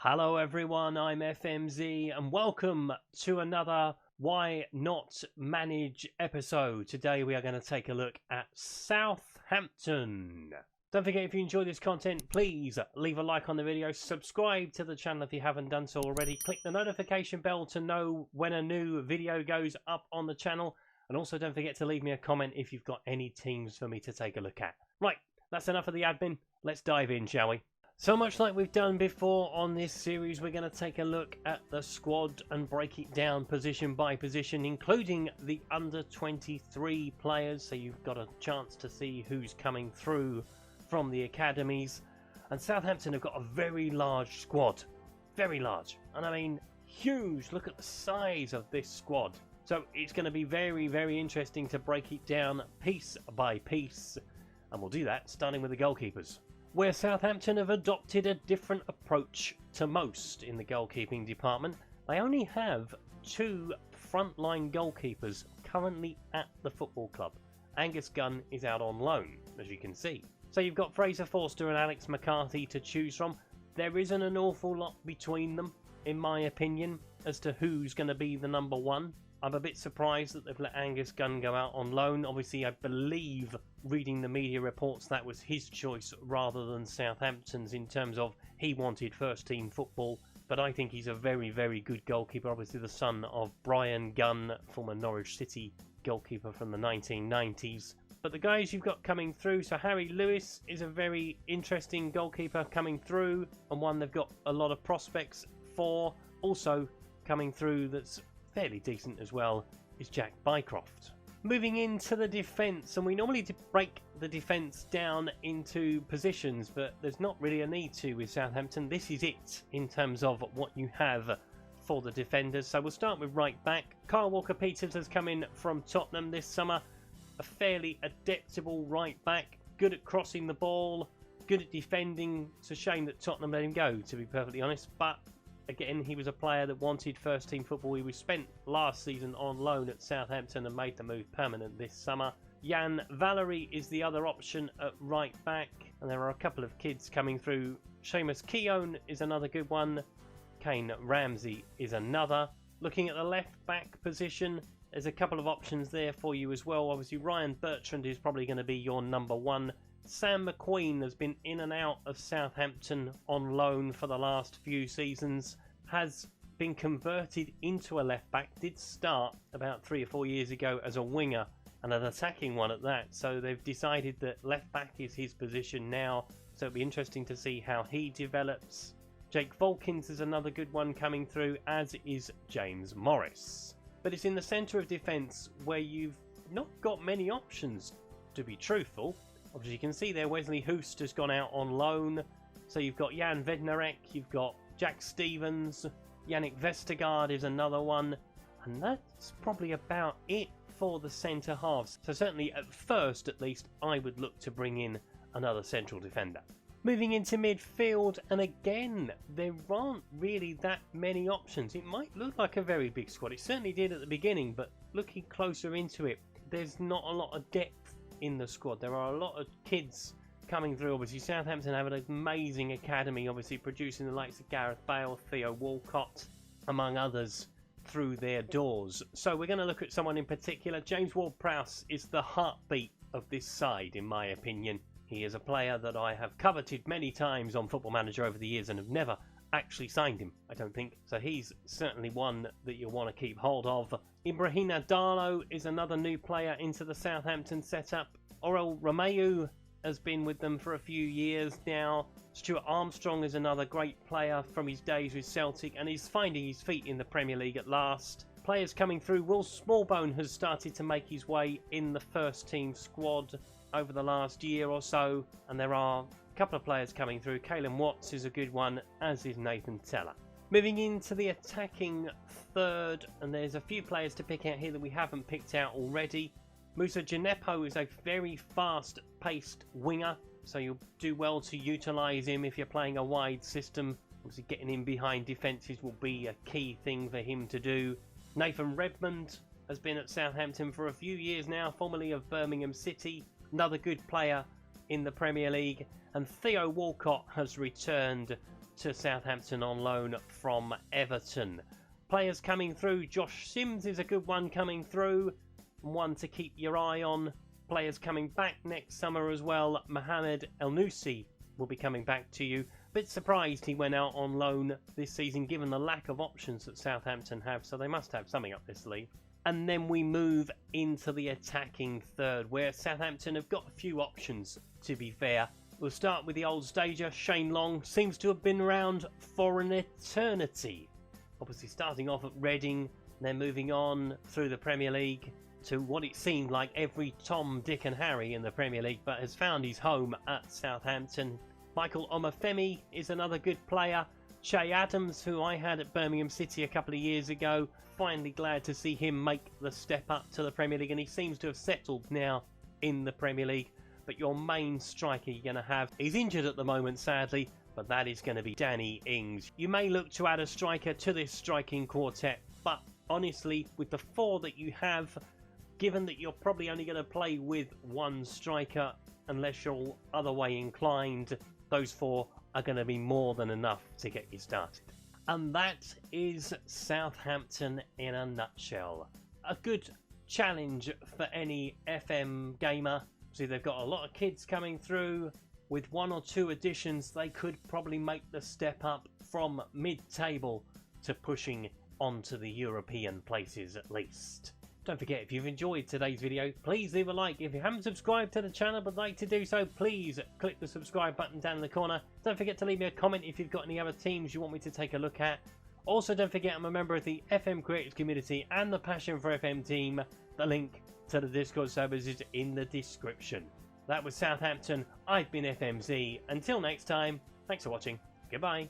Hello everyone, I'm FMZ and welcome to another Why Not Manage episode. Today we are going to take a look at Southampton. Don't forget, if you enjoy this content, please leave a like on the video, subscribe to the channel if you haven't done so already, click the notification bell to know when a new video goes up on the channel, and also don't forget to leave me a comment if you've got any teams for me to take a look at. Right, that's enough of the admin, let's dive in, shall we? So much like we've done before on this series, we're going to take a look at the squad and break it down position by position, including the under-23 players, so you've got a chance to see who's coming through from the academies. And Southampton have got a very large squad, very large, and I mean huge. Look at the size of this squad. So it's going to be very, very interesting to break it down piece by piece, and we'll do that starting with the goalkeepers, where Southampton have adopted a different approach to most in the goalkeeping department. They only have two frontline goalkeepers currently at the football club. Angus Gunn is out on loan, as you can see. So you've got Fraser Forster and Alex McCarthy to choose from. There isn't an awful lot between them, in my opinion, as to who's going to be the number one. I'm a bit surprised that they've let Angus Gunn go out on loan. Obviously, I believe, reading the media reports, that was his choice rather than Southampton's in terms of he wanted first team football. But I think he's a very, very good goalkeeper. Obviously, the son of Brian Gunn, former Norwich City goalkeeper from the 1990s. But the guys you've got coming through, so Harry Lewis is a very interesting goalkeeper coming through, and one they've got a lot of prospects for. Also coming through that's fairly decent as well is Jack Bycroft. Moving into the defence, and we normally break the defence down into positions, but there's not really a need to with Southampton. This is it in terms of what you have for the defenders. So we'll start with right back. Kyle Walker-Peters has come in from Tottenham this summer. A fairly adaptable right back, good at crossing the ball, good at defending. It's a shame that Tottenham let him go, to be perfectly honest, but again, he was a player that wanted first team football. He was spent last season on loan at Southampton and made the move permanent this summer. Jan Valery is the other option at right back, and there are a couple of kids coming through. Seamus Keown is another good one. Kane Ramsey is another. Looking at the left back position, there's a couple of options there for you as well. Obviously, Ryan Bertrand is probably going to be your number one. Sam McQueen has been in and out of Southampton on loan for the last few seasons, has been converted into a left back, did start about 3 or 4 years ago as a winger and an attacking one at that, so they've decided that left back is his position now, so it'll be interesting to see how he develops. Jake Volkins is another good one coming through, as is James Morris. But it's in the centre of defence where you've not got many options, to be truthful. Obviously, you can see there Wesley Hoost has gone out on loan. So you've got Jan Vednarek, you've got Jack Stevens, Yannick Vestergaard is another one. And that's probably about it for the centre halves. So certainly at first, at least, I would look to bring in another central defender. Moving into midfield, and again, there aren't really that many options. It might look like a very big squad. It certainly did at the beginning, but looking closer into it, there's not a lot of depth in the squad. There are a lot of kids coming through. Obviously, Southampton have an amazing academy, obviously producing the likes of Gareth Bale, Theo Walcott, among others, through their doors. So we're going to look at someone in particular. James Ward-Prowse is the heartbeat of this side, in my opinion. He is a player that I have coveted many times on Football Manager over the years and have never actually signed him, I don't think. So he's certainly one that you'll want to keep hold of. Ibrahima Darlow is another new player into the Southampton setup. Orel Romeu has been with them for a few years now. Stuart Armstrong is another great player from his days with Celtic, and he's finding his feet in the Premier League at last. Players coming through. Will Smallbone has started to make his way in the first team squad over the last year or so, and there are a couple of players coming through. Kalen Watts is a good one, as is Nathan Teller. Moving into the attacking third, and there's a few players to pick out here that we haven't picked out already. Musa Djenepo is a very fast-paced winger, so you'll do well to utilise him if you're playing a wide system. Obviously, getting in behind defences will be a key thing for him to do. Nathan Redmond has been at Southampton for a few years now, formerly of Birmingham City. Another good player in the Premier League. And Theo Walcott has returned to Southampton on loan from Everton. Players coming through, Josh Sims is a good one coming through, one to keep your eye on. Players coming back next summer as well. Mohamed El Noussi will be coming back to you. Bit surprised he went out on loan this season given the lack of options that Southampton have, so they must have something up their sleeve. And then we move into the attacking third, where Southampton have got a few options, to be fair. We'll start with the old stager. Shane Long seems to have been around for an eternity. Obviously starting off at Reading, then moving on through the Premier League to what it seemed like every Tom, Dick and Harry in the Premier League, but has found his home at Southampton. Michael Omofemi is another good player. Che Adams, who I had at Birmingham City a couple of years ago, finally glad to see him make the step up to the Premier League, and he seems to have settled now in the Premier League. But your main striker you're going to have, he's injured at the moment sadly, but that is going to be Danny Ings. You may look to add a striker to this striking quartet, but honestly, with the four that you have, given that you're probably only going to play with one striker unless you're other way inclined, those four are going to be more than enough to get you started. And that is Southampton in a nutshell. A good challenge for any FM gamer. See, they've got a lot of kids coming through. With one or two additions, they could probably make the step up from mid-table to pushing onto the European places at least. Don't forget, if you've enjoyed today's video, please leave a like. If you haven't subscribed to the channel but like to do so, please click the subscribe button down in the corner. Don't forget to leave me a comment if you've got any other teams you want me to take a look at. Also, don't forget I'm a member of the FM Creators community and the Passion for FM team. The link to the Discord servers is in the description. That was Southampton. I've been FMZ. Until next time, thanks for watching. Goodbye.